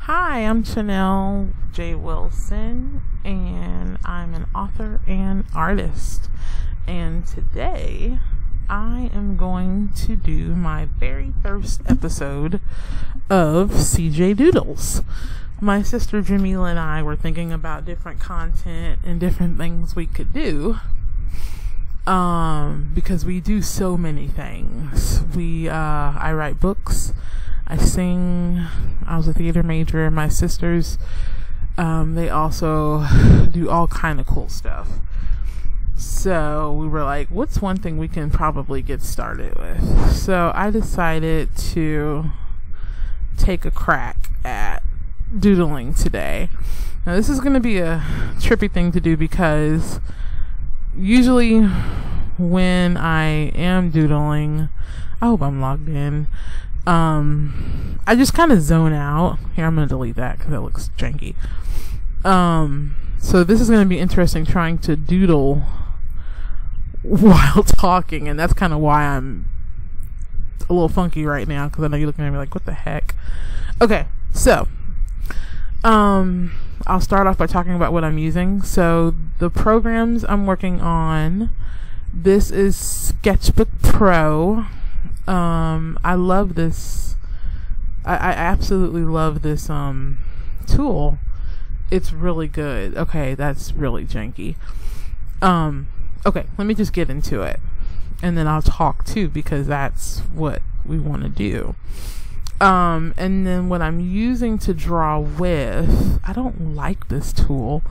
Hi, I'm Chanell J. Wilson, and I'm an author and artist. And today, I am going to do my very first episode of CJ Doodles. My sister Jamila and I were thinking about different content and different things we could do. Because we do so many things. I write books, I sing, I was a theater major, and my sisters, they also do all kind of cool stuff. So we were like, what's one thing we can probably get started with? So I decided to take a crack at doodling today. Now this is going to be a trippy thing to do because usually when I am doodling, I hope I'm logged in, I just kind of zone out. Here, I'm going to delete that because that looks janky. So this is going to be interesting trying to doodle while talking, and that's kind of why I'm a little funky right now, because I know you're looking at me like, what the heck? Okay, so I'll start off by talking about what I'm using. So the programs I'm working on, this is Sketchbook Pro. I love this. I absolutely love this tool. It's really good. Okay, that's really janky. Okay, let me just get into it, and then I'll talk too, because that's what we want to do. And then what I'm using to draw with, I don't like this tool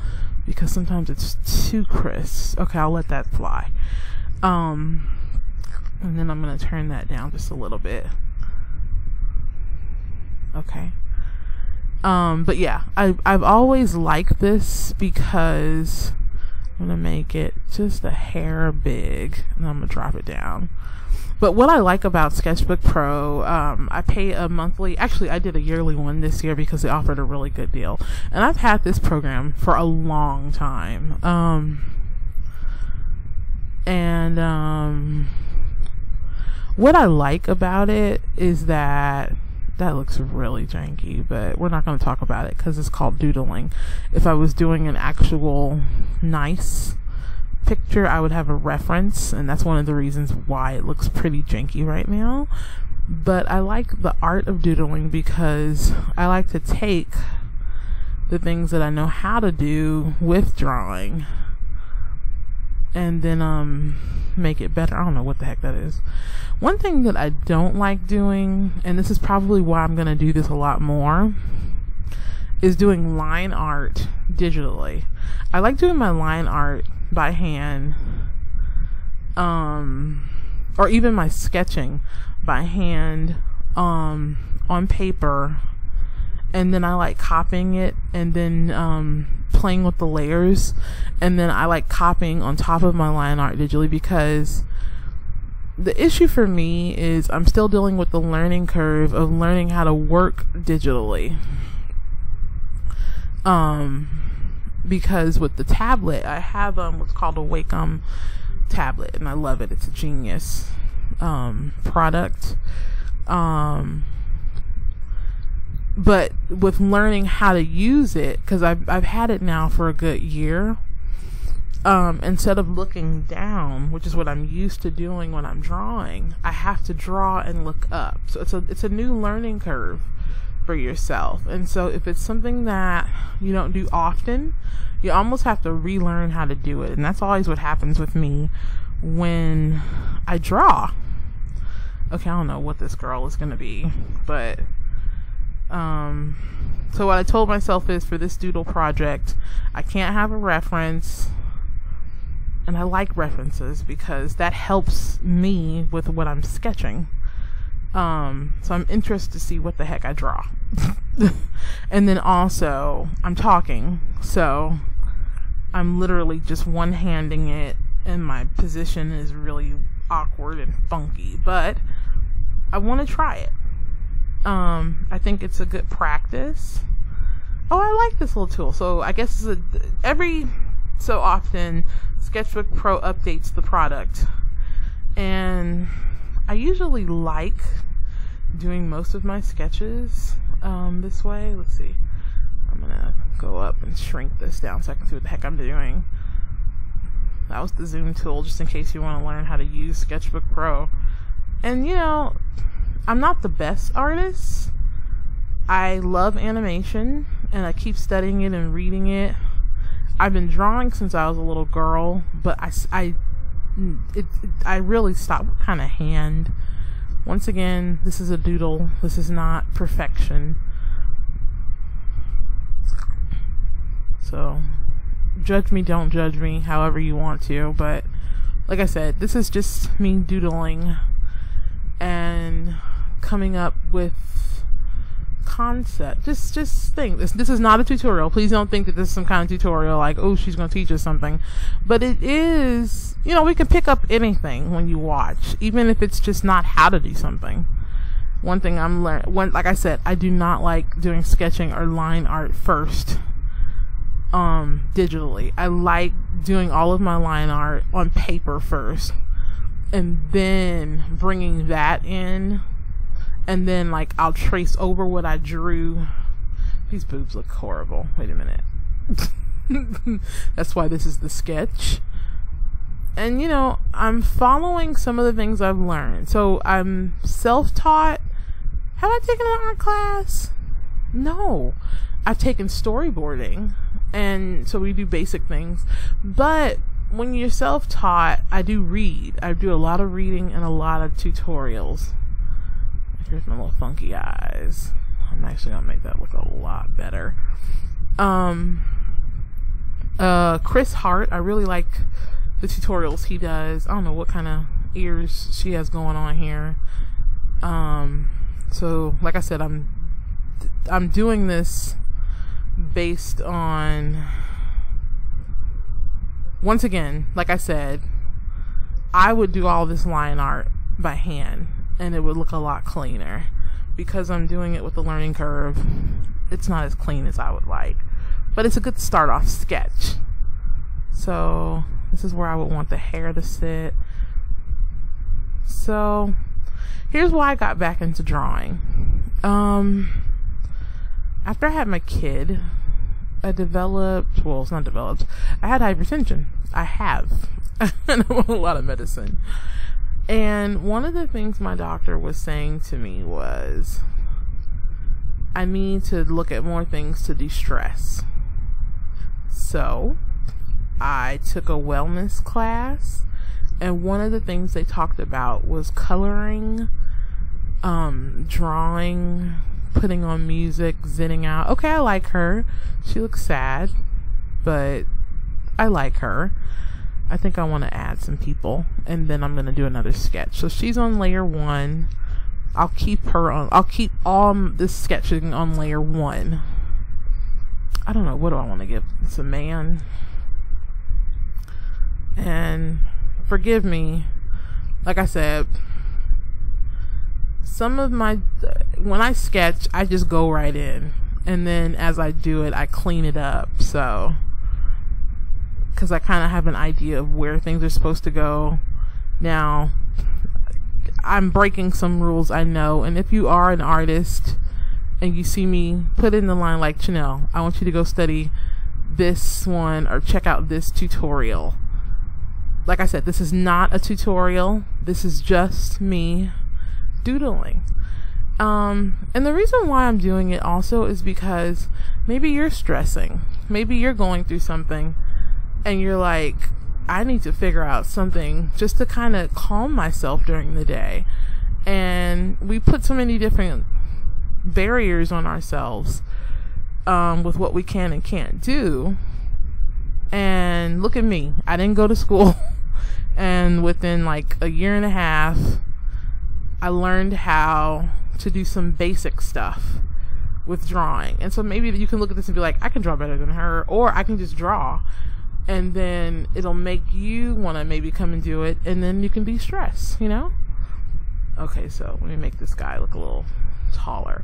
because sometimes it's too crisp. Okay, I'll let that fly. And then I'm going to turn that down just a little bit. Okay. But yeah, I've always liked this because I'm going to make it just a hair big, and I'm going to drop it down. But what I like about Sketchbook Pro, I pay a monthly, actually I did a yearly one this year because they offered a really good deal. And I've had this program for a long time. What I like about it is that looks really janky, but we're not going to talk about it because it's called doodling. If I was doing an actual nice picture, I would have a reference, and that's one of the reasons why it looks pretty janky right now. But I like the art of doodling because I like to take the things that I know how to do with drawing and then make it better. I don't know what the heck that is. One thing that I don't like doing, and this is probably why I'm going to do this a lot more, is doing line art digitally. I like doing my line art by hand, or even my sketching by hand, on paper, and then I like copying it and then playing with the layers, and then I like copying on top of my line art digitally, because the issue for me is I'm still dealing with the learning curve of learning how to work digitally. Because with the tablet, I have what's called a Wacom Tablet, and I love it. It's a genius product. But with learning how to use it, because I've had it now for a good year, instead of looking down, which is what I'm used to doing when I'm drawing, I have to draw and look up. So it's a new learning curve for yourself. And so if it's something that you don't do often, you almost have to relearn how to do it. And that's always what happens with me when I draw. Okay, I don't know what this girl is going to be, but so what I told myself is, for this doodle project, I can't have a reference. And I like references because that helps me with what I'm sketching. So I'm interested to see what the heck I draw. And then also, I'm talking, so I'm literally just one-handing it, and my position is really awkward and funky, but I want to try it. I think it's a good practice. Oh, I like this little tool. So I guess every so often, Sketchbook Pro updates the product, and I usually like doing most of my sketches this way. Let's see. I'm gonna go up and shrink this down so I can see what the heck I'm doing. That was the zoom tool, just in case you want to learn how to use Sketchbook Pro. And you know, I'm not the best artist. I love animation and I keep studying it and reading it. I've been drawing since I was a little girl, but I really stopped. What kind of hand? Once again, this is a doodle. This is not perfection. So, judge me, don't judge me, however you want to. But, like I said, this is just me doodling and coming up with concept. Just think. This is not a tutorial. Please don't think that this is some kind of tutorial like, oh, she's going to teach us something. But it is, you know, we can pick up anything when you watch, even if it's just not how to do something. One thing I'm learning, like I said, I do not like doing sketching or line art first. Digitally. I like doing all of my line art on paper first and then bringing that in, and then like I'll trace over what I drew. These boobs look horrible. Wait a minute. That's why this is the sketch. And you know, I'm following some of the things I've learned. So I'm self-taught. Have I taken an art class? No. I've taken storyboarding. And so we do basic things. But when you're self-taught, I do read. I do a lot of reading and a lot of tutorials. Here's my little funky eyes. I'm actually gonna make that look a lot better. Chris Hart, I really like the tutorials he does. I don't know what kind of ears she has going on here. So like I said, I'm doing this based on, once again, like I said, I would do all this line art by hand and it would look a lot cleaner. Because I'm doing it with the learning curve, it's not as clean as I would like, but it's a good start off sketch. So this is where I would want the hair to sit. So here's why I got back into drawing. After I had my kid, I developed, well, it's not developed, I had hypertension. I have. And I'm on a lot of medicine. And one of the things my doctor was saying to me was, I need to look at more things to de-stress. So I took a wellness class, and one of the things they talked about was coloring, drawing, putting on music, zenning out. Okay, I like her. She looks sad, but I like her. I think I want to add some people, and then I'm going to do another sketch. So she's on layer 1. I'll keep all this sketching on layer 1. I don't know, what do I want to give? It's a man. And forgive me, like I said, some of my, when I sketch, I just go right in, and then as I do it, I clean it up. So, because I kind of have an idea of where things are supposed to go. Now, I'm breaking some rules, I know, and if you are an artist and you see me put in the line like, Chanell, I want you to go study this one or check out this tutorial. Like I said, this is not a tutorial. This is just me doodling. And the reason why I'm doing it also is because maybe you're stressing. Maybe you're going through something and you're like, I need to figure out something just to kind of calm myself during the day. And we put so many different barriers on ourselves with what we can and can't do. And look at me. I didn't go to school. And within like a year and a half, I learned how to do some basic stuff with drawing. And so maybe you can look at this and be like, I can draw better than her, or I can just draw. And then it'll make you want to maybe come and do it, and then you can de-stress, you know? Okay, so let me make this guy look a little taller.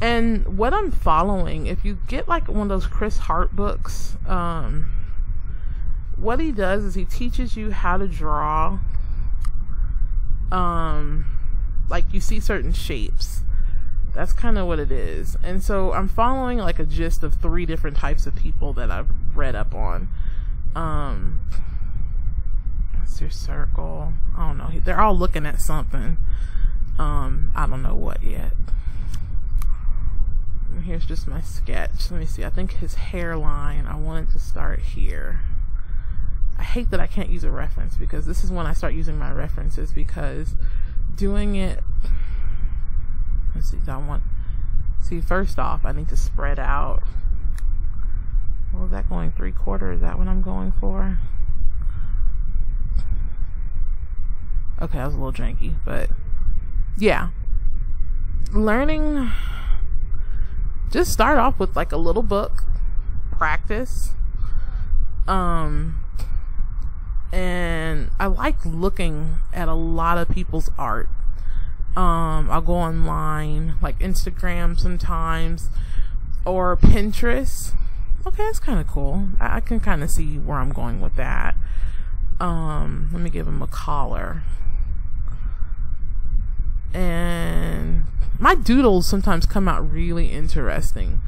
And what I'm following, if you get like one of those Chris Hart books, what he does is he teaches you how to draw. Like you see certain shapes That's kind of what it is. And so I'm following like a gist of 3 different types of people that I've read up on. What's your circle? I don't know. They're all looking at something. I don't know what yet. And here's just my sketch. Let me see. I think his hairline, I wanted to start here. I hate that I can't use a reference, because this is when I start using my references, because doing it, let's see, first off, I need to spread out. What was that going, 3/4? Is that what I'm going for? Okay, that was a little janky, but yeah. Learning, just start off with like a little book, practice. And I like looking at a lot of people's art. I'll go online, like Instagram sometimes, or Pinterest. Okay, that's kind of cool. I can kind of see where I'm going with that. Let me give him a collar. And my doodles sometimes come out really interesting,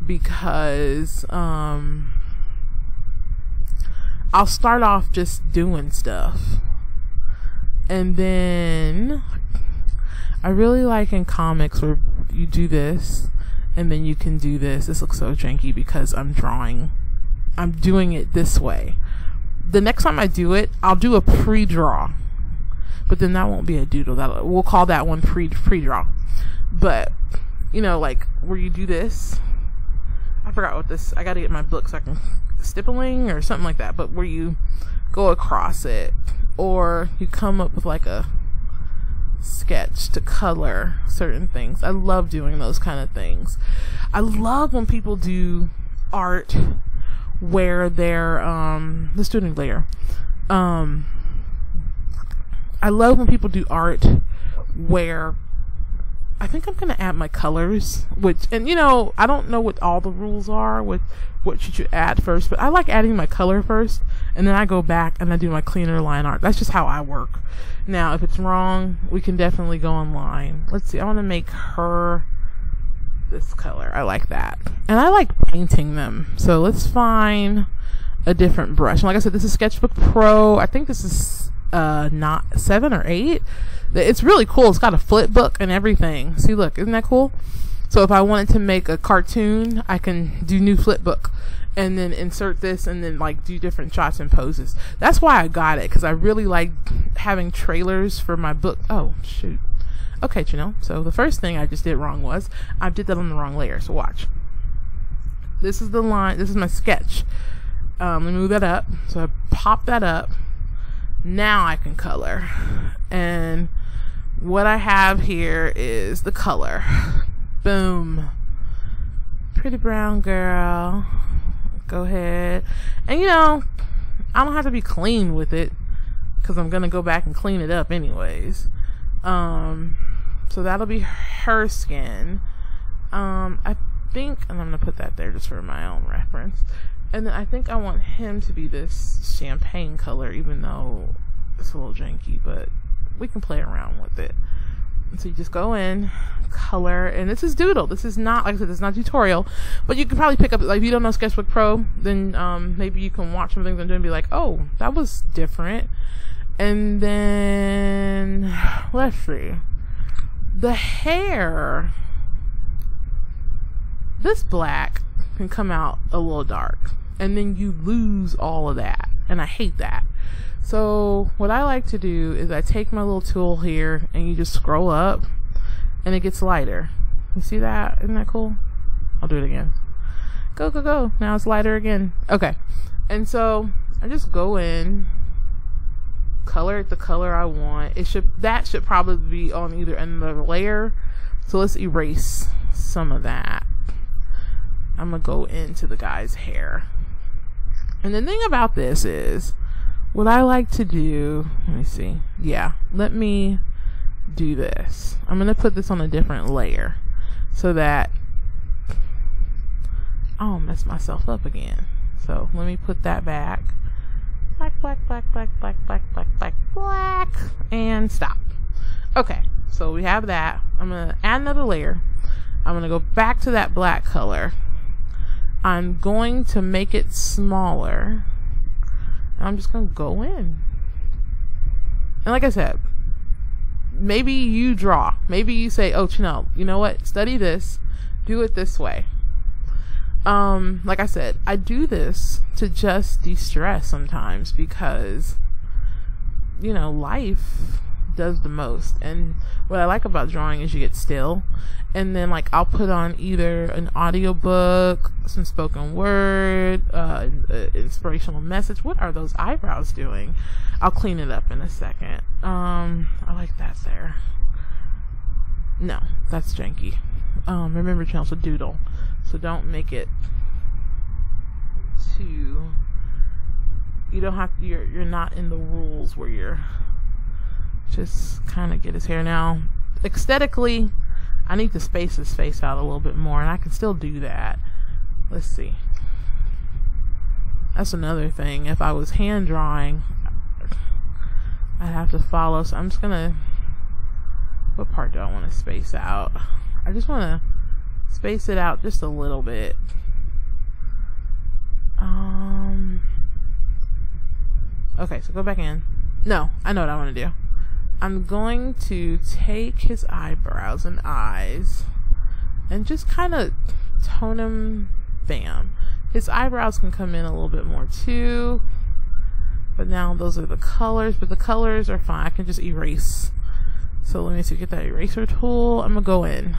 because I'll start off just doing stuff, and then I really like in comics where you do this and then you can do this. This looks so janky because I'm doing it this way. The next time I do it, I'll do a pre-draw, but then that won't be a doodle. We'll call that one pre-draw. But you know, like where you do this, I forgot what this, I gotta get my book so I can, stippling or something like that, but where you go across it, or you come up with like a sketch to color certain things. I love doing those kind of things. I love when people do art where they're let's do it later. I love when people do art where, I think I'm gonna add my colors, and you know, I don't know what all the rules are with what should you add first, but I like adding my color first, and then I go back and I do my cleaner line art. That's just how I work. Now, if it's wrong, we can definitely go online. Let's see, I want to make her this color. I like that. And I like painting them. So let's find a different brush. And like I said, this is Sketchbook Pro. I think this is not 7 or 8. It's really cool. It's got a flip book and everything. See, look, isn't that cool? So if I wanted to make a cartoon, I can do new flip book and then insert this and then like do different shots and poses. That's why I got it, because I really like having trailers for my book. Oh, shoot. Okay, Chanell. So the first thing I just did wrong was I did that on the wrong layer. So watch. This is the line. This is my sketch. Let me move that up. So I pop that up. Now I can color. And what I have here is the color. Boom. Pretty brown girl. Go ahead. And you know, I don't have to be clean with it, because I'm going to go back and clean it up anyways. So that'll be her skin. I think, and I'm going to put that there just for my own reference. And then I think I want him to be this champagne color, even though it's a little janky, but we can play around with it. And so you just go in, color, and this is Doodle. This is not, like I said, this is not a tutorial, but you can probably pick up, like, if you don't know Sketchbook Pro, then maybe you can watch some things I'm doing and be like, oh, that was different. And then, let's see, the hair, this black can come out a little dark, and then you lose all of that, and I hate that. So what I like to do is I take my little tool here and you just scroll up and it gets lighter. You see that? Isn't that cool? I'll do it again. Go, go, go. Now it's lighter again. Okay. And so I just go in, color it the color I want. That should probably be on either end of the layer. So let's erase some of that. I'm gonna go into the guy's hair. And the thing about this is, what I like to do, let me see. Yeah, let me do this. I'm going to put this on a different layer so that I don't mess myself up again. So let me put that back. Black, black, black, black, black, black, black, black, black, and stop. Okay, so we have that. I'm going to add another layer. I'm going to go back to that black color. I'm going to make it smaller. And I'm just going to go in. And like I said, maybe you draw. Maybe you say, oh, Chanell, you know what? Study this. Do it this way. Like I said, I do this to just de-stress sometimes because, you know, life does the most. And what I like about drawing is you get still, and then like I'll put on either an audiobook, some spoken word, inspirational message. What are those eyebrows doing? I'll clean it up in a second. I like that there. No, that's janky. Remember, Chanell's a doodle, so don't make it too, you don't have to, you're not in the rules where you're just kind of get his hair. Now aesthetically I need to space his face out a little bit more, and I can still do that. Let's see, that's another thing. If I was hand drawing, I'd have to follow, so I'm just gonna, what part do I want to space out? I just want to space it out just a little bit. Okay, so go back in. No, I know what I want to do. I'm going to take his eyebrows and eyes and just kind of tone them. Bam. His eyebrows can come in a little bit more too. But now those are the colors, but the colors are fine. I can just erase. So let me see, get that eraser tool. I'm going to go in.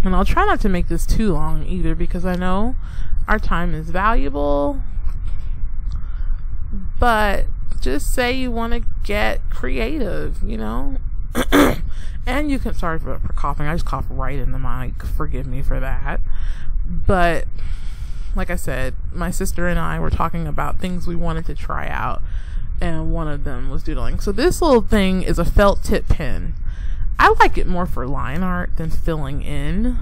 And I'll try not to make this too long either, because I know our time is valuable. But just say you want to get creative, you know. And you can, sorry for coughing, I just coughed right in the mic, forgive me for that. But like I said, my sister and I were talking about things we wanted to try out, and one of them was doodling. So this little thing is a felt tip pen. I like it more for line art than filling in,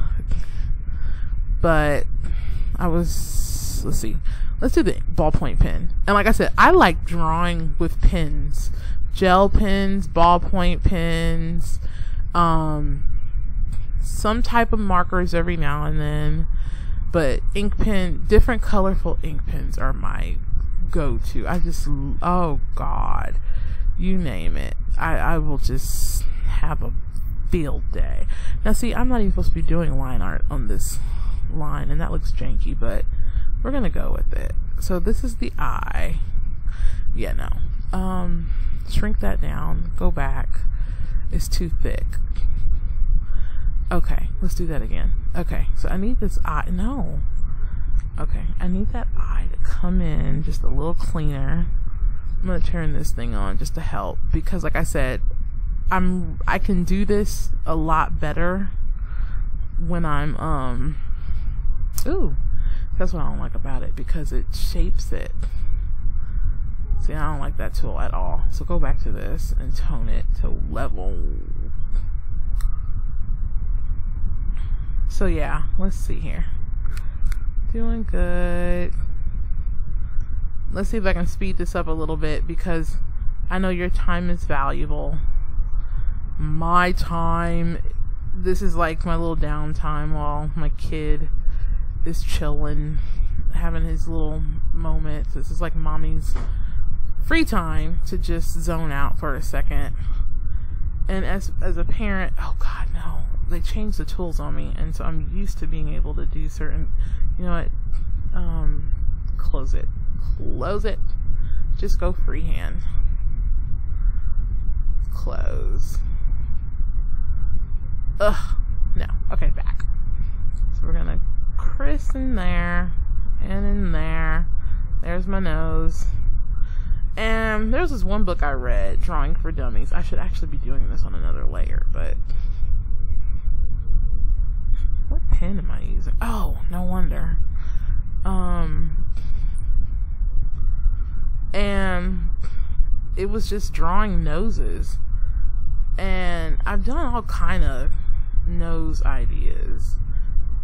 but I was, let's see, let's do the ballpoint pen. And like I said, I like drawing with pens, gel pens, ballpoint pens, some type of markers every now and then, but ink pen, different colorful ink pens are my go-to. I just, oh God, you name it. I will just have a field day. Now see, I'm not even supposed to be doing line art on this line, and that looks janky, but we're gonna go with it. So this is the eye. Yeah, no. Shrink that down. Go back. It's too thick. Okay, let's do that again. Okay, so I need this eye. No. Okay, I need that eye to come in just a little cleaner. I'm gonna turn this thing on just to help, because like I said, I can do this a lot better when I'm ooh, that's what I don't like about it, because it shapes it. See, I don't like that tool at all. So go back to this and tone it to level. So yeah, let's see here. Doing good. Let's see if I can speed this up a little bit, because I know your time is valuable. My time, this is like my little downtime while my kid is chilling, having his little moments. This is like mommy's free time to just zone out for a second. And as a parent, oh God, no, they changed the tools on me, and so I'm used to being able to do certain, you know what, close it, just go freehand, close. Ugh, no, okay, back. So we're gonna crease in there, and in there, there's my nose. And there's this one book I read, Drawing for Dummies. I should actually be doing this on another layer, but what pen am I using? Oh, no wonder. And it was just drawing noses, and I've done all kind of nose ideas.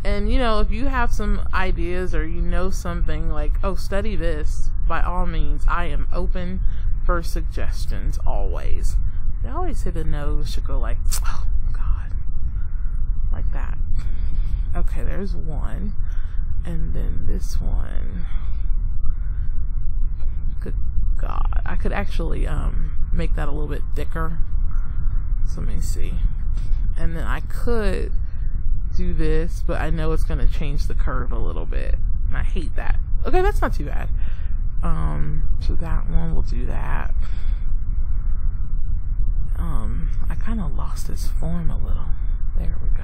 And you know, if you have some ideas, or you know something like, oh, study this, by all means, I am open for suggestions always. They always say the nose should go like, oh God, Okay, there's one. And then this one. Good God. I could actually make that a little bit thicker. So let me see. And then I could do this, but I know it's going to change the curve a little bit. And I hate that. Okay, that's not too bad. So that one will do that. I kind of lost his form a little. There we go.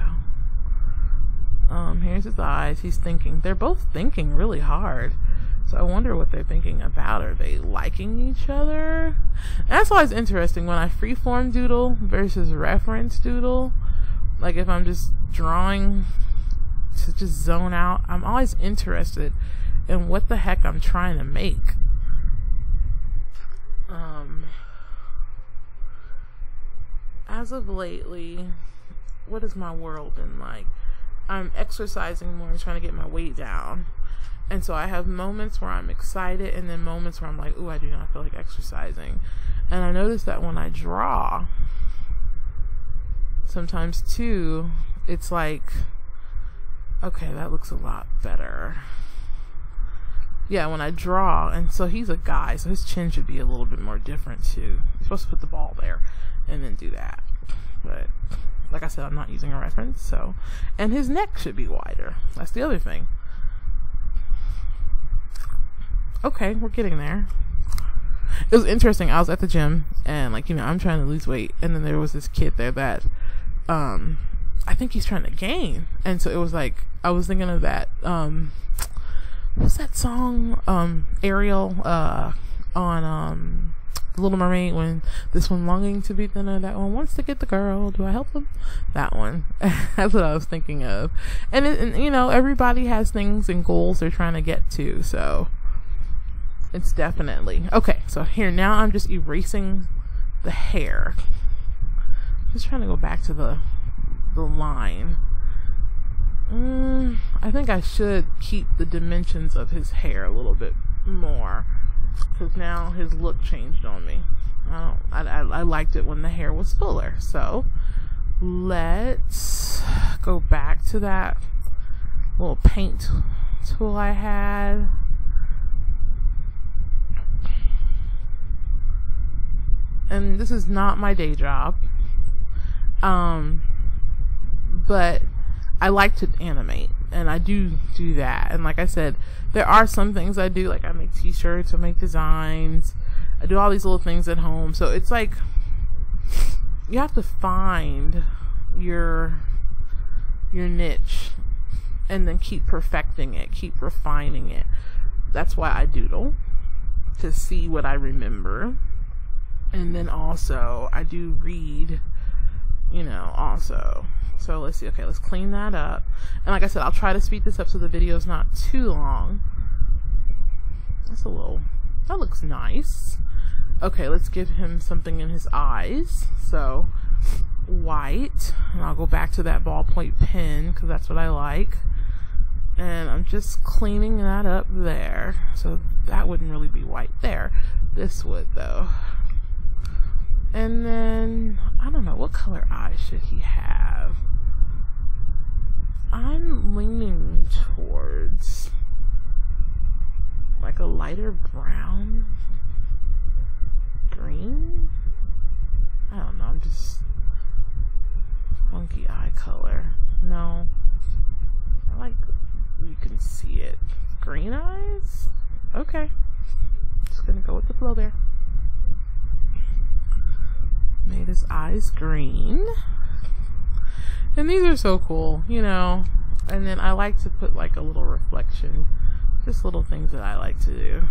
Here's his eyes. He's thinking. They're both thinking really hard. So I wonder what they're thinking about. Are they liking each other? And that's why it's interesting when I freeform doodle versus reference doodle. Like if I'm just drawing to just zone out, I'm always interested in what the heck I'm trying to make. As of lately, what has my world been like? I'm exercising more and trying to get my weight down. And so I have moments where I'm excited and then moments where I'm like, ooh, I do not feel like exercising. And I notice that when I draw, sometimes too, it's like, okay, that looks a lot better. Yeah, when I draw, and so he's a guy, so his chin should be a little bit more different too. You're supposed to put the ball there and then do that. But like I said, I'm not using a reference, so. And his neck should be wider. That's the other thing. Okay, we're getting there. It was interesting. I was at the gym and like, you know, I'm trying to lose weight, and then there was this kid there that I think he's trying to gain. And so it was like I was thinking of that what's that song Ariel on Little Mermaid, when this one longing to be thinner, that one wants to get the girl, do I help him? That one. That's what I was thinking of. And you know, everybody has things and goals they're trying to get to, so it's definitely okay. So here now I'm just erasing the hair, just trying to go back to the line. I think I should keep the dimensions of his hair a little bit more, because now his look changed on me. I liked it when the hair was fuller. So let's go back to that little paint tool I had. And this is not my day job, but I like to animate, and I do that. And like I said, there are some things I do, like I make t-shirts, I make designs, I do all these little things at home. So it's like you have to find your niche and then keep perfecting it, keep refining it. That's why I doodle, to see what I remember. And then also I do read, you know, also. So let's see. Okay, let's clean that up. And like I said, I'll try to speed this up so the video's not too long. That's a little, that looks nice. Okay, let's give him something in his eyes. So white, and I'll go back to that ballpoint pen because that's what I like. And I'm just cleaning that up there. So that wouldn't really be white there. This would though. And then, I don't know, what color eyes should he have? I'm leaning towards like a lighter brown, green? I don't know, I'm just funky eye color. No, I like, you can see it. Green eyes? Okay, just gonna go with the flow there. Made his eyes green. And these are so cool, you know. And then I like to put like a little reflection. Just little things that I like to do.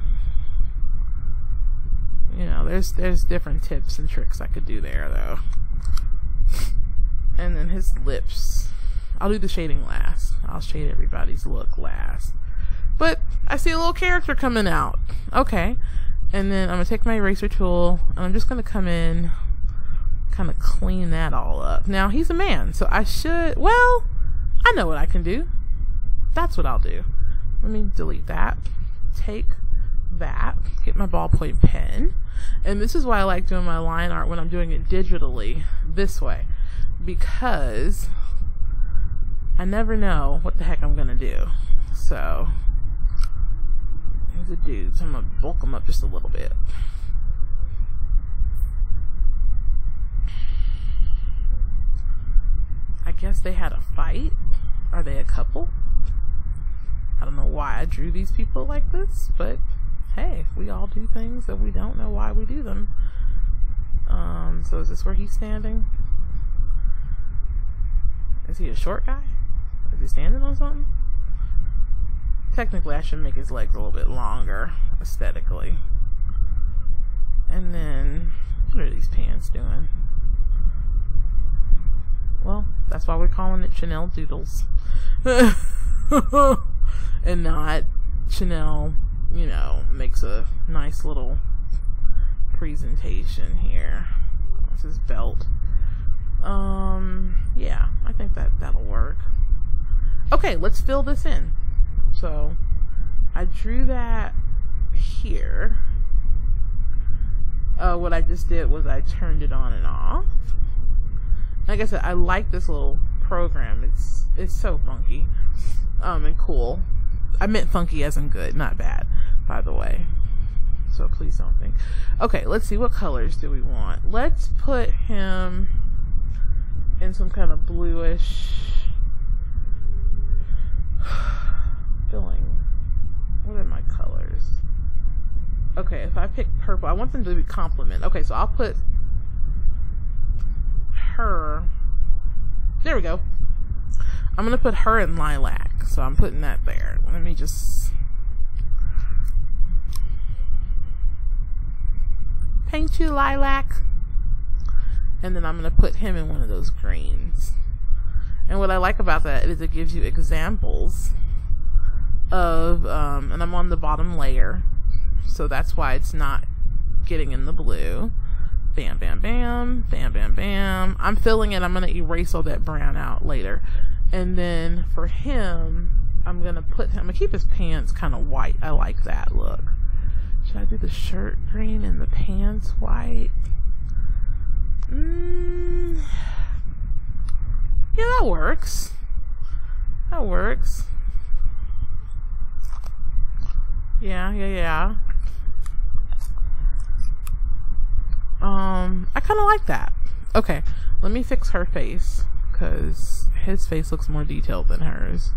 You know, there's different tips and tricks I could do there though. And then his lips. I'll do the shading last. I'll shade everybody's look last. But I see a little character coming out. Okay. And then I'm going to take my eraser tool and I'm just going to come in, kind of clean that all up. Now he's a man, so I should, well, I know what I can do. That's what I'll do. Let me delete that. Take that, get my ballpoint pen, and this is why I like doing my line art when I'm doing it digitally this way, because I never know what the heck I'm gonna do. So here's a dude, so I'm gonna bulk him up just a little bit. I guess they had a fight. Are they a couple? I don't know why I drew these people like this, but hey, we all do things that we don't know why we do them. So is this where he's standing? Is he a short guy? Is he standing on something? Technically, I should make his legs a little bit longer, aesthetically. And then, what are these pants doing? Well, that's why we're calling it Chanell Doodles. And not Chanell, you know, makes a nice little presentation here. This is belt. Yeah, I think that'll work. Okay, let's fill this in. So I drew that here. What I just did was I turned it on and off. Like I said, I like this little program. It's so funky, and cool. I meant funky as in good, not bad, by the way. So please don't think. Okay, let's see, what colors do we want? Let's put him in some kind of bluish filling. What are my colors? Okay, if I pick purple, I want them to be complement. Okay, so I'll put her. There we go. I'm gonna put her in lilac, so I'm putting that there. Let me just paint you lilac, and then I'm gonna put him in one of those greens. And what I like about that is it gives you examples of, and I'm on the bottom layer, so that's why it's not getting in the blue. Bam, bam, bam, bam, bam, bam. I'm filling it. I'm going to erase all that brown out later. And then for him, I'm going to keep his pants kind of white. I like that look. Should I do the shirt green and the pants white? Yeah, that works. That works. Yeah. I kind of like that. Okay, let me fix her face, because his face looks more detailed than hers.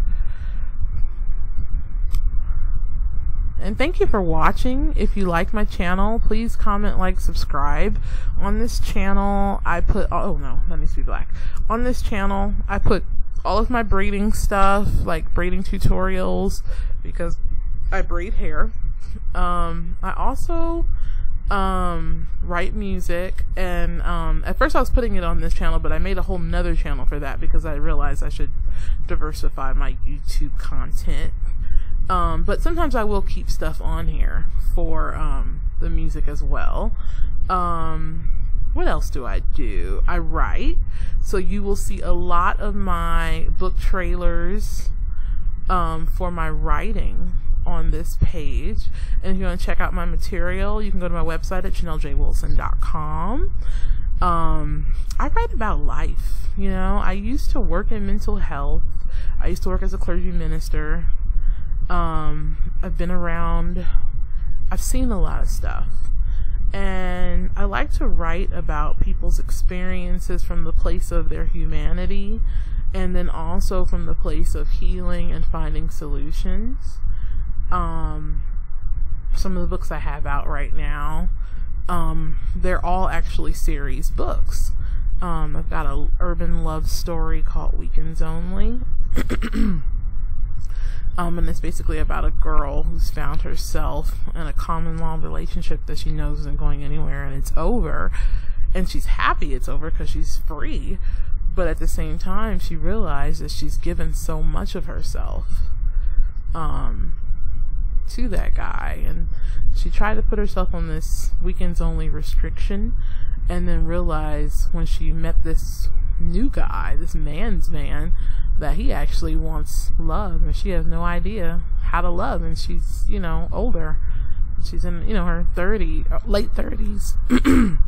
And thank you for watching. If you like my channel, please comment, like, subscribe. On this channel, I put, oh no, that needs to be black. On this channel, I put all of my braiding stuff, like braiding tutorials, because I braid hair. I also write music, and at first I was putting it on this channel, but I made a whole nother channel for that because I realized I should diversify my YouTube content. But sometimes I will keep stuff on here for the music as well. What else do I do? I write, so you will see a lot of my book trailers for my writing on this page. And if you want to check out my material, you can go to my website at chanelljwilson.com. I write about life. You know, I used to work in mental health. I used to work as a clergy minister. I've been around, I've seen a lot of stuff, and I like to write about people's experiences from the place of their humanity, and then also from the place of healing and finding solutions. Some of the books I have out right now, they're all actually series books. I've got an urban love story called Weekends Only. And it's basically about a girl who's found herself in a common law relationship that she knows isn't going anywhere, and it's over, and she's happy it's over because she's free, but at the same time she realizes she's given so much of herself to that guy, and she tried to put herself on this weekends only restriction, and then realized when she met this new guy, this man's man, that he actually wants love, and she has no idea how to love, and she's, you know, older. She's in, you know, her late 30s,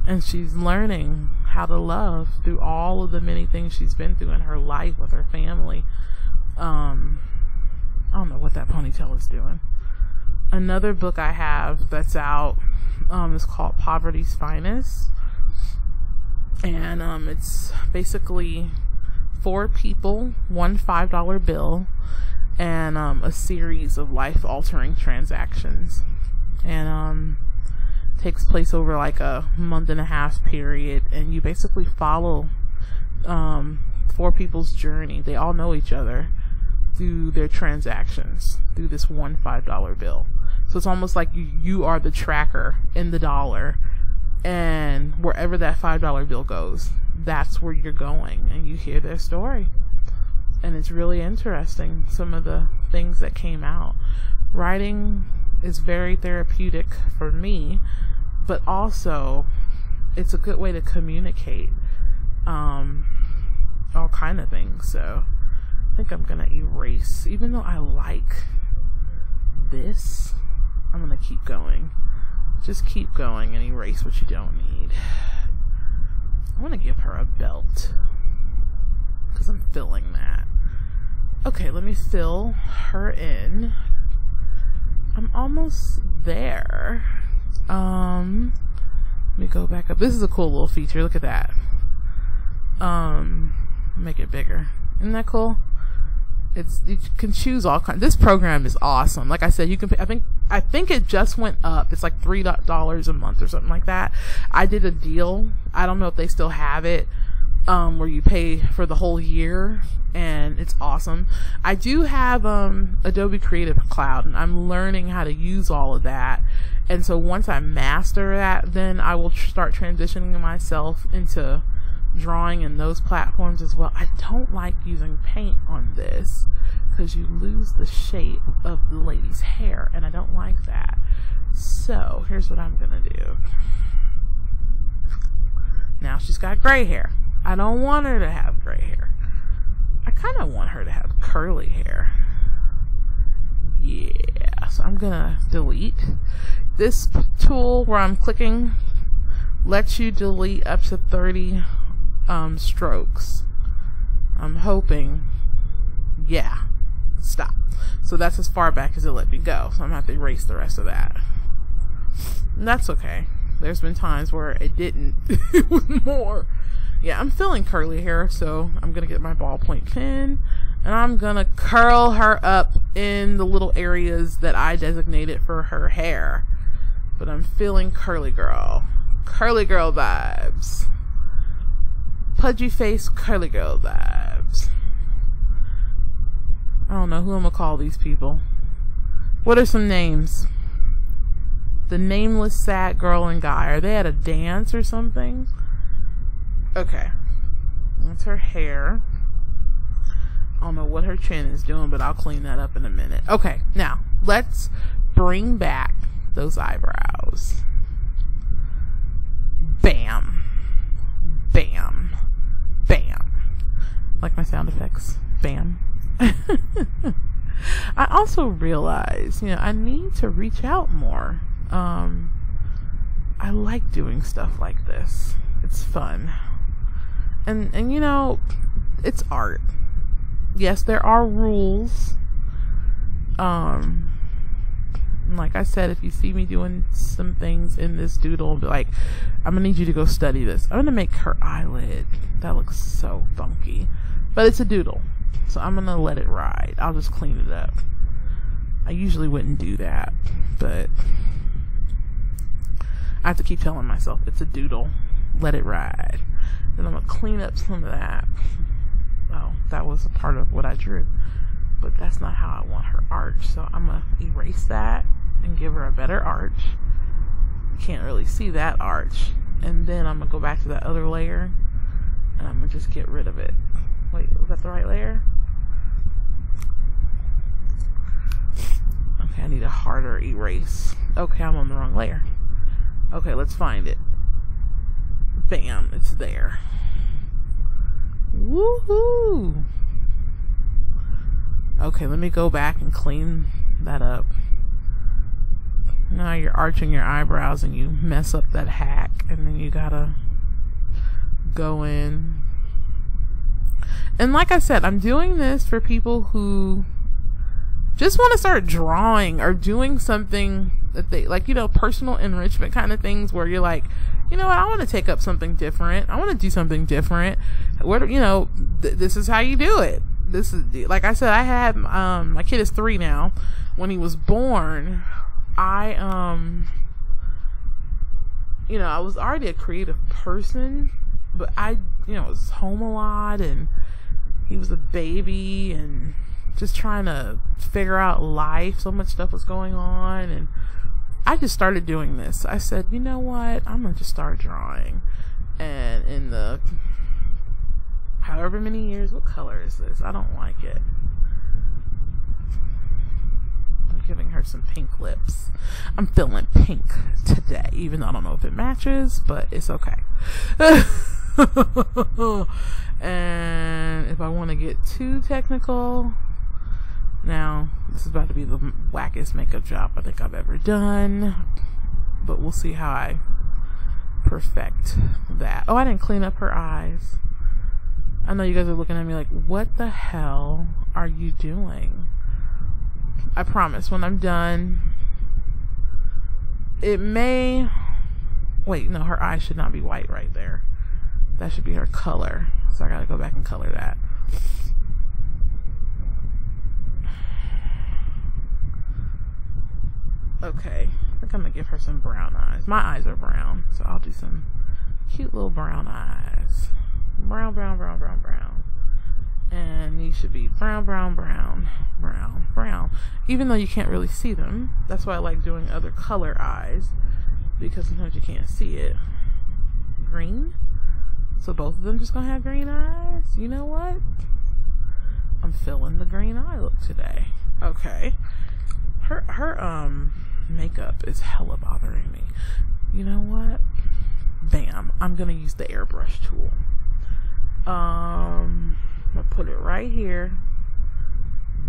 and she's learning how to love through all of the many things she's been through in her life with her family I don't know what that ponytail is doing. Another book I have that's out is called Poverty's Finest. And it's basically 4 people, one $5 bill, and a series of life-altering transactions. And takes place over like a month-and-a-half period, and you basically follow 4 people's journey. They all know each other through their transactions through this one $5 bill. So it's almost like you are the tracker in the dollar, and wherever that $5 bill goes, that's where you're going, and you hear their story. And it's really interesting, some of the things that came out. Writing is very therapeutic for me, but also it's a good way to communicate all kind of things. So I think I'm gonna erase, even though I like this, I'm gonna keep going. Just keep going and erase what you don't need. I want to give her a belt because I'm filling that. Okay, let me fill her in. I'm almost there. Let me go back up. This is a cool little feature. Look at that. Make it bigger. Isn't that cool? You can choose all kinds. This program is awesome. Like I said, you can pay, I think it just went up. It's like $3 a month or something like that. I did a deal. I don't know if they still have it, where you pay for the whole year, and it's awesome. I do have Adobe Creative Cloud, and I'm learning how to use all of that. And so once I master that, then I will start transitioning myself into drawing in those platforms as well. I don't like using paint on this because you lose the shape of the lady's hair, and I don't like that. So here's what I'm gonna do. Now she's got gray hair. I don't want her to have gray hair. I kind of want her to have curly hair. Yeah, so I'm gonna delete. This tool where I'm clicking lets you delete up to 30 strokes. I'm hoping, yeah, stop. So that's as far back as it let me go. So I'm gonna have to erase the rest of that. And that's okay. There's been times where it didn't. It was more. Yeah, I'm feeling curly hair, so I'm gonna get my ballpoint pen and I'm gonna curl her up in the little areas that I designated for her hair. But I'm feeling curly girl vibes. Pudgy face, curly girl vibes. I don't know who I'm gonna call these people. What are some names? The nameless sad girl and guy. Are they at a dance or something? Okay. That's her hair. I don't know what her chin is doing, but I'll clean that up in a minute. Okay, now let's bring back those eyebrows. Bam. Bam. Bam. Like my sound effects. Bam. I also realize, I need to reach out more. I like doing stuff like this. It's fun. And it's art. Yes, there are rules. Like I said, if you see me doing some things in this doodle, be like, I'm gonna need you to go study this. I'm gonna make her eyelid. That looks so funky. But it's a doodle, so I'm gonna let it ride. I'll just clean it up. I usually wouldn't do that, but I have to keep telling myself it's a doodle. Let it ride. Then I'm gonna clean up some of that. Oh, that was a part of what I drew. But that's not how I want her arch. So I'm gonna erase that and give her a better arch. Can't really see that arch. And then I'm gonna go back to that other layer and I'm gonna just get rid of it. Wait, was that the right layer? Okay, I need a harder erase. Okay, I'm on the wrong layer. Okay, let's find it. Bam, it's there. Woohoo! Okay, let me go back and clean that up. Now you're arching your eyebrows and you mess up that hack, and then you gotta go in. And like I said, I'm doing this for people who just want to start drawing or doing something that they like, you know, personal enrichment kind of things where you're like, you know what, I want to take up something different. I want to do something different. Where, you know, this is how you do it. This is, like I said, I had, my kid is 3 now. When he was born, I you know, I was already a creative person, but I, you know, was home a lot, and he was a baby, and just trying to figure out life. So much stuff was going on, and I just started doing this. I said, you know what, I'm gonna just start drawing. And in the however many years, what color is this? I don't like it. I'm giving her some pink lips. I'm feeling pink today, even though I don't know if it matches, but it's okay. And if I want to get too technical, now this is about to be the wackest makeup job I think I've ever done, but we'll see how I perfect that. Oh, I didn't clean up her eyes. I know you guys are looking at me like, what the hell are you doing? I promise when I'm done, it may, wait, no, her eyes should not be white right there. That should be her color. So I gotta go back and color that. Okay, I think I'm gonna give her some brown eyes. My eyes are brown, so I'll do some cute little brown eyes. Brown, brown, brown, brown, brown. And these should be brown, brown, brown, brown, brown. Even though you can't really see them. That's why I like doing other color eyes, because sometimes you can't see it. Green. So both of them just gonna have green eyes. You know what? I'm feeling the green eye look today. Okay. Her makeup is hella bothering me. You know what? Bam. I'm gonna use the airbrush tool. I'm gonna put it right here.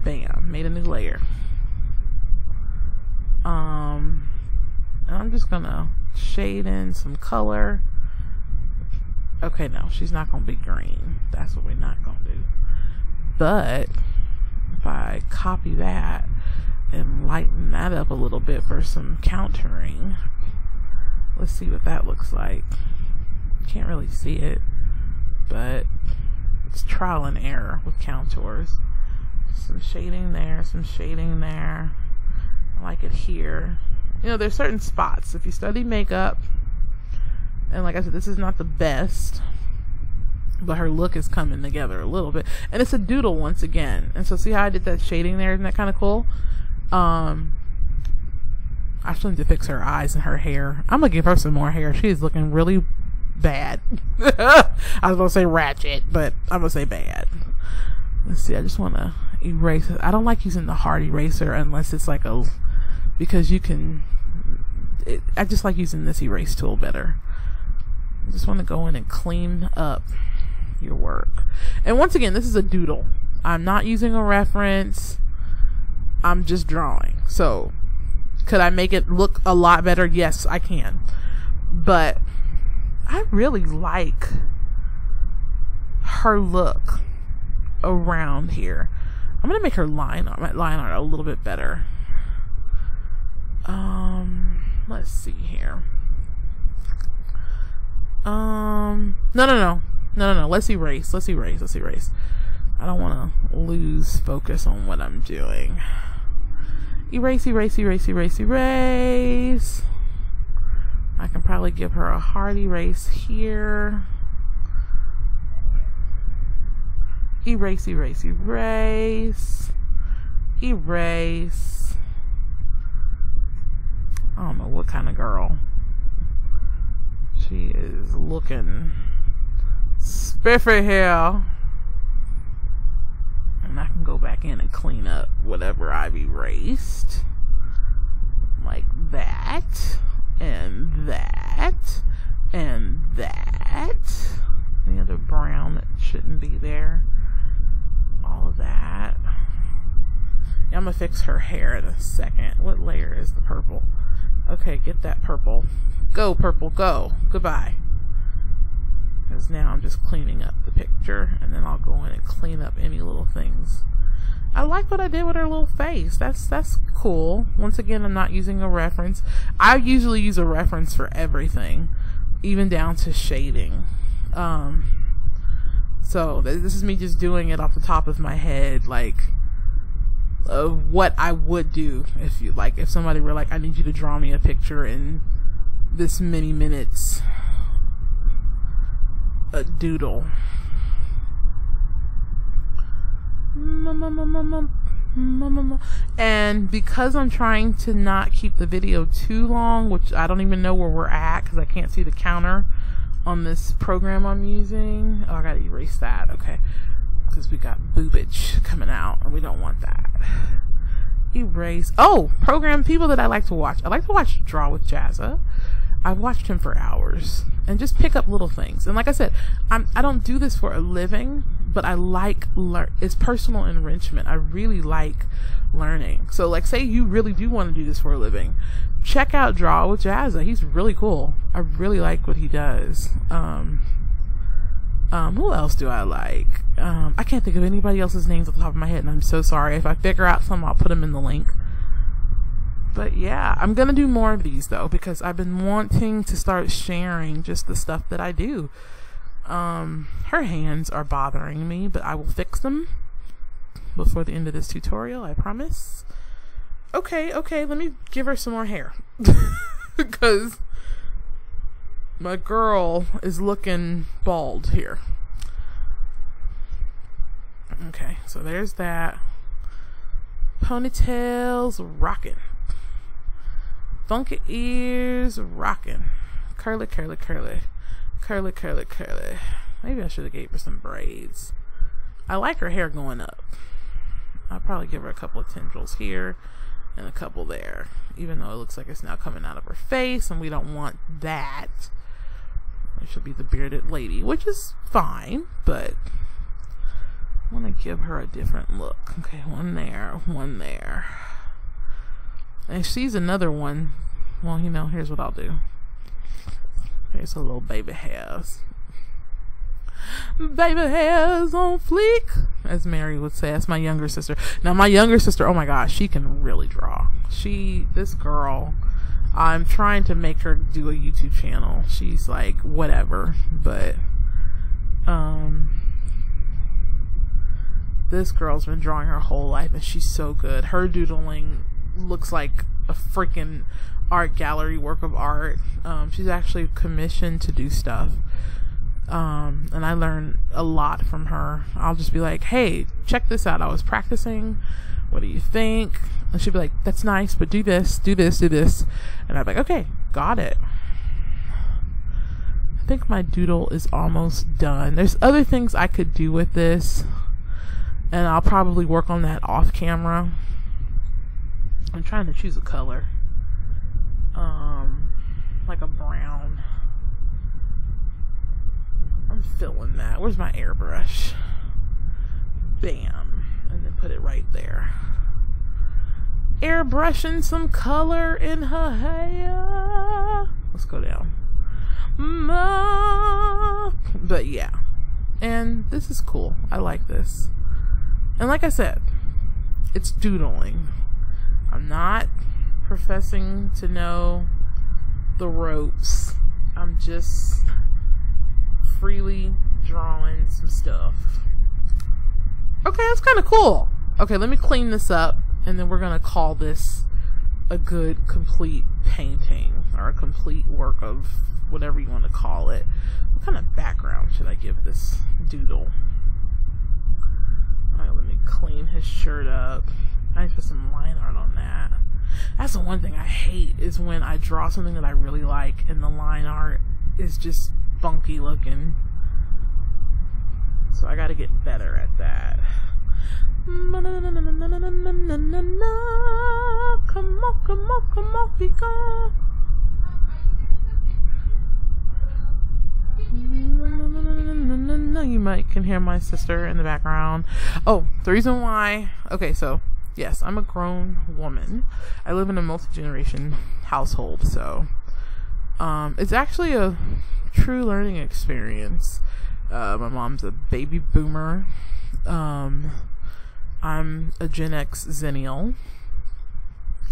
Bam. Made a new layer. And I'm just gonna shade in some color. Okay, no, she's not gonna be green. That's what we're not gonna do. But if I copy that and lighten that up a little bit for some countering, let's see what that looks like. Can't really see it, but it's trial and error with contours. Some shading there, some shading there. I like it here. You know, there's certain spots. If you study makeup, and like I said, this is not the best, but her look is coming together a little bit. And it's a doodle once again. And so see how I did that shading there? Isn't that kind of cool? I still need to fix her eyes and her hair. I'm gonna give her some more hair. She is looking really bad. I was gonna say ratchet, but I'm gonna say bad. Let's see, I just want to erase it. I don't like using the hard eraser unless it's like a, because you can, I just like using this erase tool better. I just want to go in and clean up your work. And once again, this is a doodle. I'm not using a reference. I'm just drawing. So, could I make it look a lot better? Yes, I can. But I really like her look around here. I'm gonna make her line art a little bit better. Let's see here. No. Let's erase. I don't want to lose focus on what I'm doing. Erase. I can probably give her a hard erase here. Erase. I don't know what kind of girl. She is looking spiffy here. And I can go back in and clean up whatever I've erased. Like that. And that. And that. Any other brown that shouldn't be there. All of that. Yeah, I'm gonna fix her hair in a second. What layer is the purple? Okay, get that purple. Go, purple, go. Goodbye. because now I'm just cleaning up the picture, and then I'll go in and clean up any little things. I like what I did with her little face. That's cool. Once again, I'm not using a reference. I usually use a reference for everything, even down to shading. So this is me just doing it off the top of my head, like what I would do if somebody were like, I need you to draw me a picture in this many minutes. A doodle. And because I'm trying to not keep the video too long, which I don't even know where we're at because I can't see the counter on this program I'm using. Oh, I gotta erase that. Okay, because we got boobage coming out and we don't want that. Erase. Oh, program people that I like to watch. I like to watch Draw with Jazza. I've watched him for hours and just pick up little things. And like I said, I don't do this for a living, but I like it's personal enrichment. I really like learning. So like, say you really do want to do this for a living, check out Draw with Jazza. He's really cool. I really like what he does. Who else do I like? I can't think of anybody else's names off the top of my head, and I'm so sorry. If I figure out some, I'll put them in the link. But yeah, I'm gonna do more of these though, because I've been wanting to start sharing just the stuff that I do. Her hands are bothering me, but I will fix them before the end of this tutorial, I promise. Okay, let me give her some more hair. Because my girl is looking bald here. Okay, so there's that. Ponytails rocking. Funky ears rocking. Curly. Maybe I should have gave her some braids. I like her hair going up. I'll probably give her a couple of tendrils here and a couple there, even though it looks like it's now coming out of her face, and we don't want that. It should be the bearded lady, which is fine, but I want to give her a different look. Okay, one there. And she's another one. Well, you know, here's what I'll do. Here's her little baby hairs. Baby hairs on fleek, as Mary would say. That's my younger sister. Now, my younger sister, oh my gosh, she can really draw. This girl, I'm trying to make her do a YouTube channel. She's like, whatever. But, this girl's been drawing her whole life, and she's so good. Her doodling looks like a freaking art gallery work of art. She's actually commissioned to do stuff. And I learned a lot from her. I'll just be like, hey, check this out. I was practicing. What do you think? And she'd be like, that's nice, but do this. And I'd be like, okay, got it. I think my doodle is almost done. There's other things I could do with this, and I'll probably work on that off camera. I'm trying to choose a color. Like a brown. I'm feeling that. Where's my airbrush? Bam. And then put it right there. Airbrushing some color in her hair. Let's go down. But yeah. And this is cool. I like this. And like I said, it's doodling. I'm not professing to know the ropes. I'm just freely drawing some stuff. Okay, that's kind of cool. Okay, let me clean this up, and then we're gonna call this a good complete painting, or a complete work of whatever you want to call it. What kind of background should I give this doodle? Alright, let me clean his shirt up. I need to put some line art on that. That's the one thing I hate, is when I draw something that I really like and the line art is just funky looking. So I gotta get better at that. Come on, be gone. You might can hear my sister in the background. Oh, the reason why. Okay, so yes, I'm a grown woman. I live in a multi-generation household, so it's actually a true learning experience. My mom's a baby boomer. I'm a Gen X Zennial.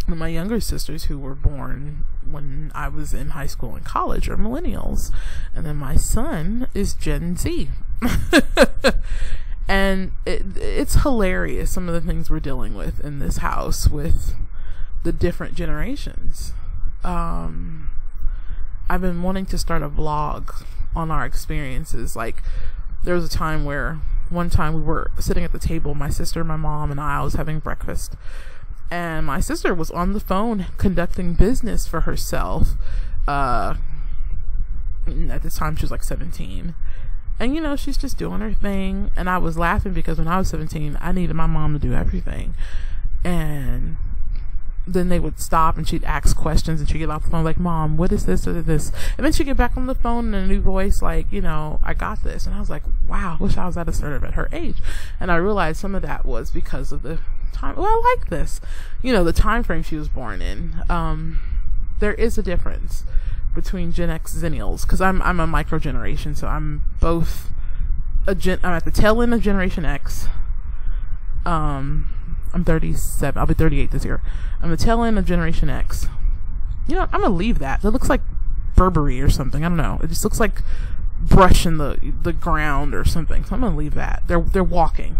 And my younger sisters, who were born when I was in high school and college, are millennials. And then my son is Gen Z. And it's hilarious, some of the things we're dealing with in this house with the different generations. I've been wanting to start a vlog on our experiences. Like, there was a time where one time we were sitting at the table, my sister, my mom, and I was having breakfast. And my sister was on the phone conducting business for herself. At this time, she was like 17. And, you know, she's just doing her thing. And I was laughing because when I was 17, I needed my mom to do everything. And then they would stop and she'd ask questions and she'd get off the phone like, Mom, what is this or this? And then she'd get back on the phone in a new voice like, you know, I got this. And I was like, wow, I wish I was that assertive at her age. And I realized some of that was because of the time. Well, I like this. You know, the time frame she was born in. There is a difference between Gen X Zennials, because I'm a micro generation, so I'm both I'm at the tail end of Generation X. I'm 37. I'll be 38 this year. I'm the tail end of Generation X. You know, I'm gonna leave that. That looks like Burberry or something. I don't know. It just looks like brush in the ground or something. So I'm gonna leave that. They're walking.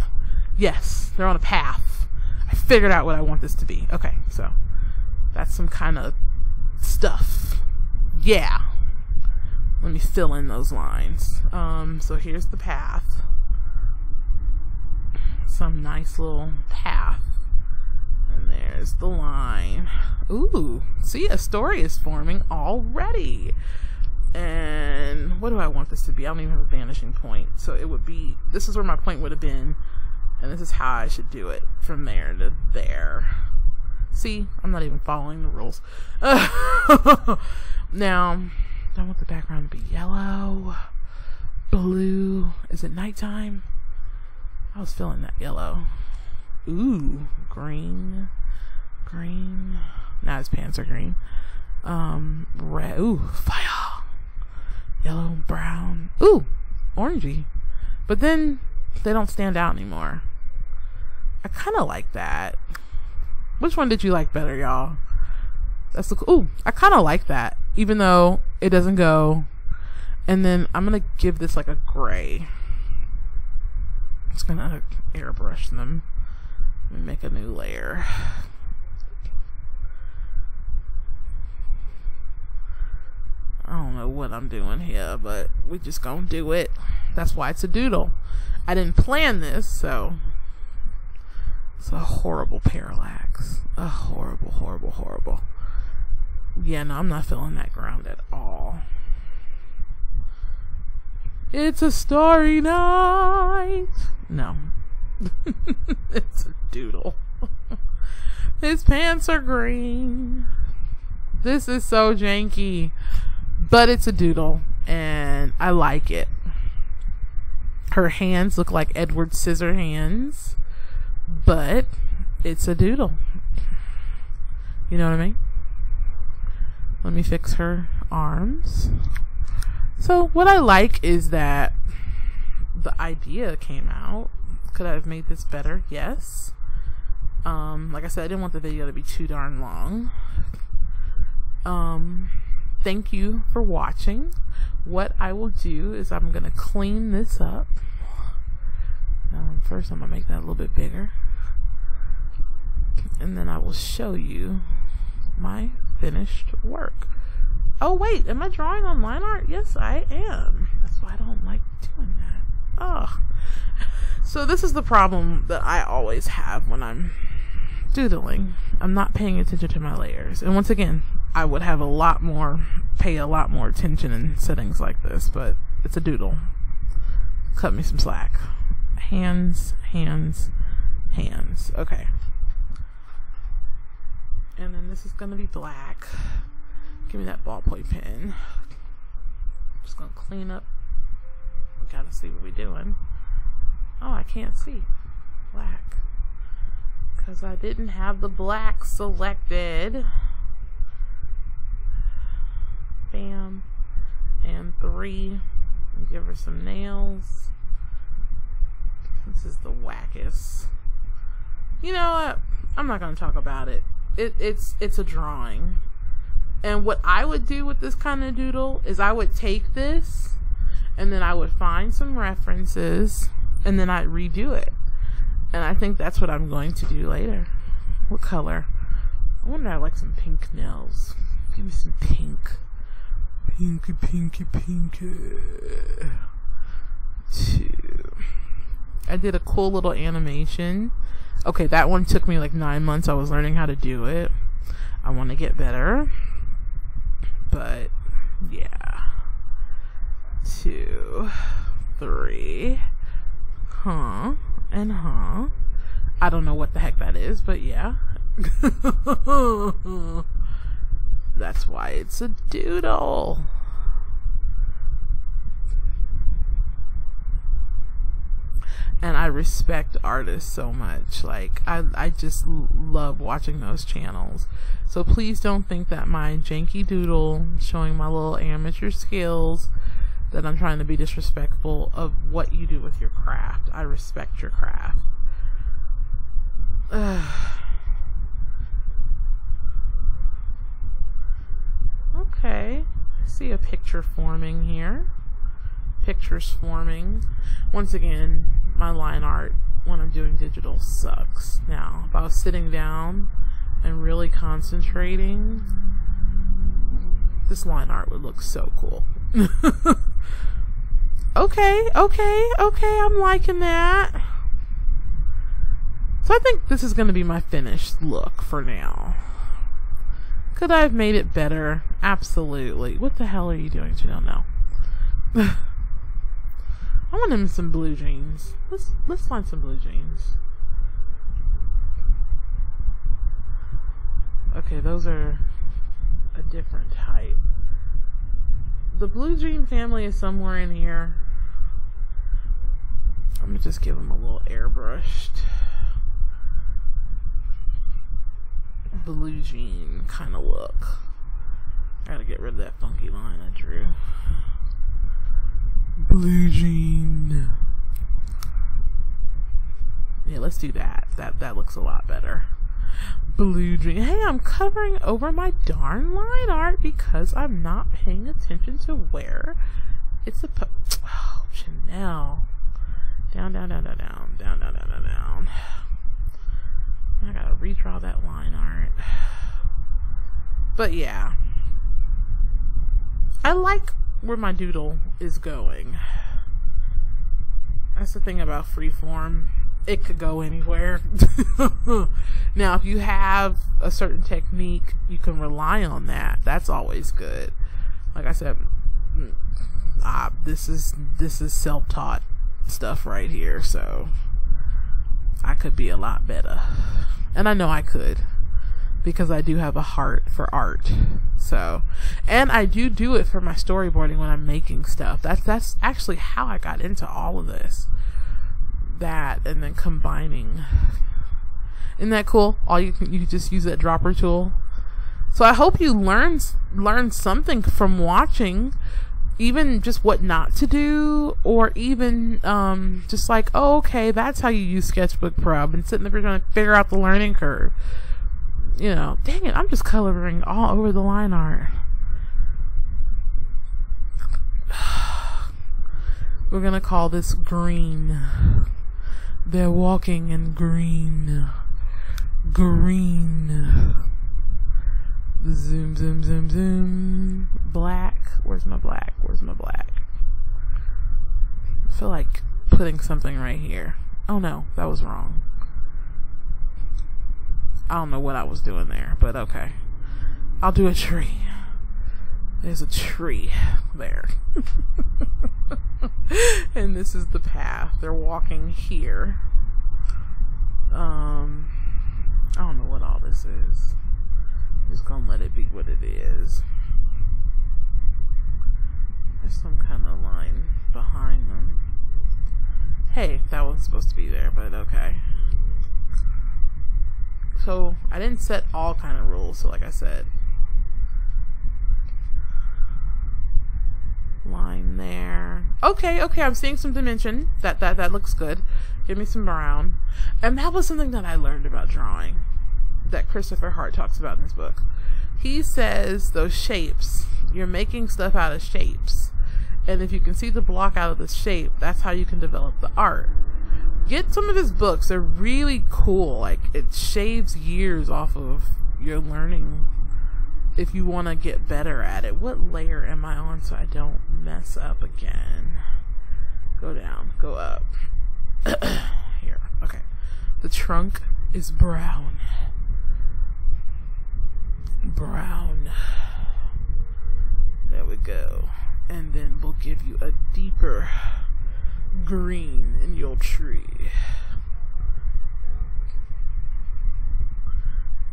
Yes, they're on a path. I figured out what I want this to be. Okay, so that's some kind of stuff. Yeah. Let me fill in those lines. So here's the path. Some nice little path. And there's the line. Ooh, see, a story is forming already. And what do I want this to be? I don't even have a vanishing point. So it would be, this is where my point would have been. And this is how I should do it. From there to there. See, I'm not even following the rules. Now, I want the background to be yellow, blue. Is it nighttime? I was feeling that yellow. Ooh, green. Now his pants are green. Red. Ooh, fire. Yellow, brown. Ooh, orangey. But then they don't stand out anymore. I kind of like that. Which one did you like better, y'all? That's the ooh, I kind of like that, even though it doesn't go. And then I'm gonna give this like a gray. Just gonna airbrush them and make a new layer. I don't know what I'm doing here, but we just gonna do it. That's why it's a doodle. I didn't plan this, so it's a horrible parallax. A horrible. Yeah, no, I'm not feeling that ground at all. It's a starry night. No. It's a doodle. His pants are green. This is so janky. But it's a doodle. And I like it. Her hands look like Edward Scissorhands. But it's a doodle. You know what I mean? Let me fix her arms. So what I like is that the idea came out. Could I have made this better? Yes. Like I said, I didn't want the video to be too darn long. Thank you for watching. What I will do is I'm going to clean this up. First I'm going to make that a little bit bigger. And then I will show you my finished work. Oh wait, am I drawing on line art? Yes, I am. That's why I don't like doing that. Oh. So this is the problem that I always have when I'm doodling. I'm not paying attention to my layers. And once again, I would have pay a lot more attention in settings like this, but it's a doodle. Cut me some slack. Hands. Okay. And then this is gonna be black. Give me that ballpoint pen. Just gonna clean up. We gotta see what we're doing. Oh, I can't see. Black. Because I didn't have the black selected. Bam. And 3. Give her some nails. This is the wackest. You know what? I'm not going to talk about it. It's a drawing. And what I would do with this kind of doodle is I would take this and then I would find some references and then I'd redo it. And I think that's what I'm going to do later. What color? I wonder if I like some pink nails. Give me some pink. Pinky, pinky, pinky. 2. I did a cool little animation. Okay, that one took me like 9 months. I was learning how to do it. I want to get better. But, yeah. 2, 3. Huh. And huh. I don't know what the heck that is, but yeah. That's why it's a doodle. And I respect artists so much. Like, I just love watching those channels. So please don't think that my janky doodle showing my little amateur skills that I'm trying to be disrespectful of what you do with your craft. I respect your craft. Okay, I see a picture forming here. Pictures forming. Once again, my line art when I'm doing digital sucks. Now, if I was sitting down and really concentrating, this line art would look so cool. Okay, I'm liking that. So I think this is going to be my finished look for now. Could I have made it better? Absolutely. What the hell are you doing? You don't know. I want him some blue jeans. Let's find some blue jeans. Okay, those are a different type. The blue jean family is somewhere in here. I'm gonna just give them a little airbrushed blue jean kind of look. I gotta get rid of that funky line I drew. Blue jean. Yeah, let's do that. That looks a lot better. Blue jean. Hey, I'm covering over my darn line art because I'm not paying attention to where it's supposed. Oh, Chanell. Down. I gotta redraw that line art. But yeah, I like where my doodle is going. That's the thing about freeform. It could go anywhere. Now, if you have a certain technique, you can rely on that. That's always good. Like I said, this is self-taught stuff right here, so I could be a lot better. And I know I could, because I do have a heart for art. So, and I do it for my storyboarding when I'm making stuff. That's actually how I got into all of this. That and then combining. Isn't that cool? You just use that dropper tool. So I hope you learn something from watching, even just what not to do, or even just like, oh, okay, that's how you use Sketchbook Pro. I've been sitting there trying to figure out the learning curve. You know, dang it, I'm just coloring all over the line art. We're gonna call this green. They're walking in green. Green. Zoom, zoom, zoom, zoom. Black. Where's my black? Where's my black? I feel like putting something right here. Oh no, that was wrong. I don't know what I was doing there, but okay. I'll do a tree. There's a tree there. And this is the path. They're walking here. I don't know what all this is. I'm just gonna let it be what it is. There's some kind of line behind them. Hey, that was supposed to be there, but okay. So, I didn't set all kind of rules, so like I said. Line there. Okay, I'm seeing some dimension. That looks good. Give me some brown. And that was something that I learned about drawing that Christopher Hart talks about in his book. He says those shapes, you're making stuff out of shapes. And if you can see the block out of the shape, that's how you can develop the art. Get some of his books. They're really cool. Like, it shaves years off of your learning if you want to get better at it. What layer am I on so I don't mess up again? Go down, go up. Here, okay. The trunk is brown. Brown. There we go. And then we'll give you a deeper green in your tree.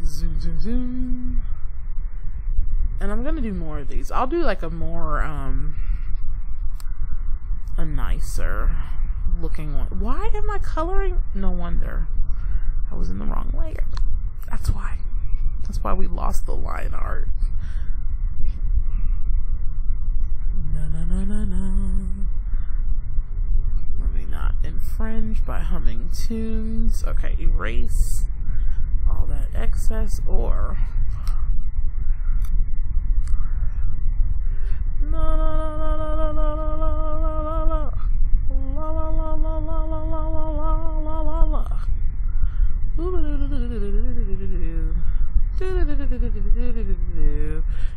Zoom, zoom, zoom. And I'm gonna do more of these. I'll do like a more, a nicer looking one. Why am I coloring? No wonder. I was in the wrong layer. That's why. That's why we lost the line art. No. Let me not infringe by humming tunes. Okay, erase all that excess, or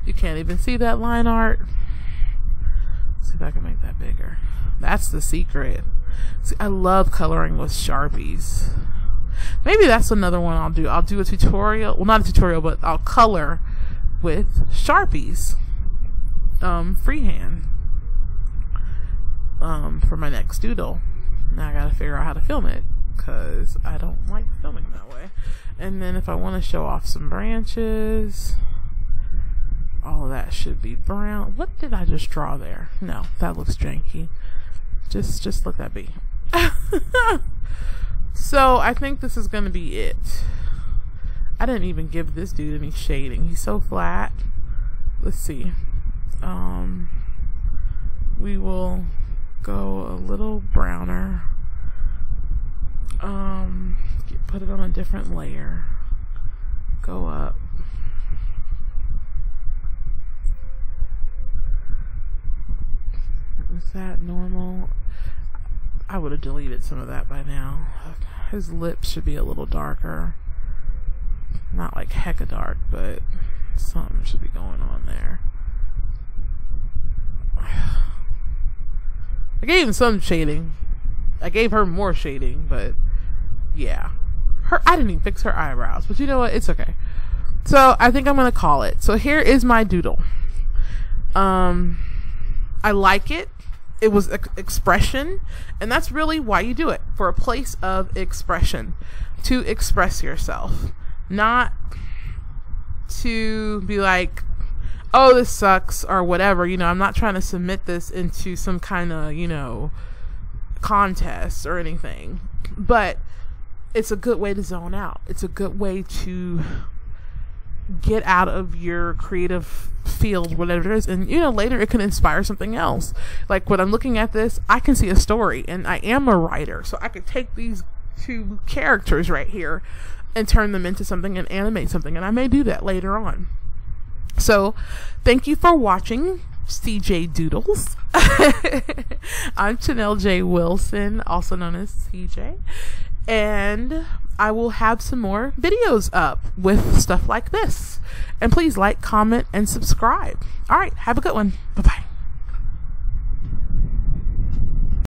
you can't even see that line art. See if I can make that bigger. That's the secret. See, I love coloring with Sharpies. Maybe that's another one I'll do. I'll do a tutorial. Well, not a tutorial, but I'll color with Sharpies. Freehand. For my next doodle. Now I gotta figure out how to film it, because I don't like filming that way. And then if I want to show off some branches, all of that should be brown. What did I just draw there? No, that looks janky. Just let that be. So I think this is gonna be it. I didn't even give this dude any shading. He's so flat. Let's see. We will go a little browner. Put it on a different layer. Go up. Is that normal? I would have deleted some of that by now. His lips should be a little darker. Not like hecka dark, but something should be going on there. I gave him some shading. I gave her more shading, but yeah. I didn't even fix her eyebrows, but you know what? It's okay. So I think I'm gonna call it. So here is my doodle. I like it. It was expression, and that's really why you do it, for a place of expression, to express yourself, not to be like, oh, this sucks or whatever. You know, I'm not trying to submit this into some kind of, you know, contest or anything, but it's a good way to zone out. It's a good way to get out of your creative field, whatever it is, and you know, later it can inspire something else. Like when I'm looking at this, I can see a story, and I am a writer, so I could take these two characters right here and turn them into something and animate something, and I may do that later on. So thank you for watching CJ Doodles. I'm Chanell J. Wilson, also known as CJ, and I will have some more videos up with stuff like this. And please like, comment, and subscribe. All right, have a good one. Bye-bye.